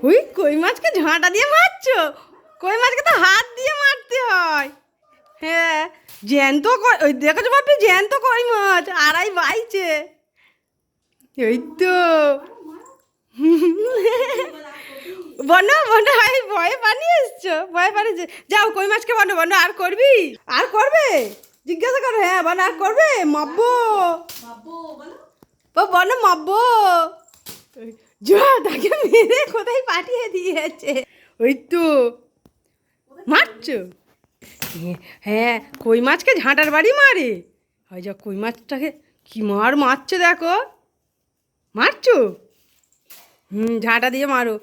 ওই কই মাছকে ঝাঁটা দিয়ে মারছো? কই মাছকে তো হাত দিয়ে মারতে হয়। হ্যাঁ, জ্যান্ত ওই দেখেছো বাপি, জ্যান্ত কই মাছ আড়াই বাইছে। এই তো বনো বনো, আমি ভয়ে পালিয়ে এসছো, ভয়ে পালিয়েছে। যাও কই মাছকে বনো, বনো আর করবি? আর করবে? জিজ্ঞাসা করো। হ্যাঁ বলো, আর করবে? মাব্বো ও বনো, মাব্বো। যা, তাকে মেরে কোথায় পাঠিয়ে দিয়েছে। ওই তো মারছো। হ্যাঁ, কই মাছকে ঝাঁটার বাড়ি মারে। হয় যা, কই মাছটাকে কি মারছে দেখো। মারছো? ঝাঁটা দিয়ে মারো।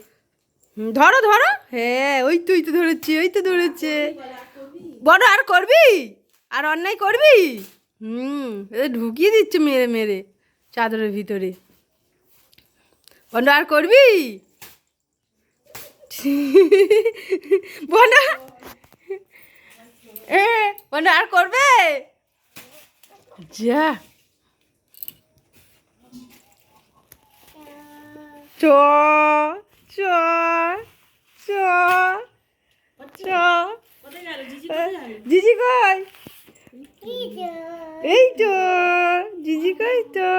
ধরো ধরো। হ্যাঁ, ওই তো ওই তো ধরেছে, ওই তো ধরেছে। বড় আর করবি? আর অন্যায় করবি? ঢুকিয়ে দিচ্ছে মেরে মেরে চাদরের ভিতরে। বন্ধ আর করবি? বন্ধ। বন্ধ আর করবে? যা, চ চ চ চ। জিজি কই? এই তো জিজি কই তো।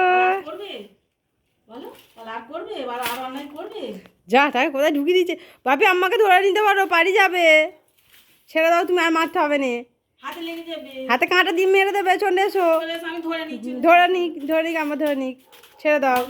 যা, তাকে কোথায় ঢুকিয়ে দিচ্ছে। বাপি আম্মাকে ধরে নিতে পারো, পারি যাবে। ছেড়ে দাও, তুমি আর মারতে হবে না। হাতে কাঁটা দিয়ে মেরে দেবে। চলে এসো, ধরে নিক, ধরে নিক, আমার ধরে নিক। ছেড়ে দাও।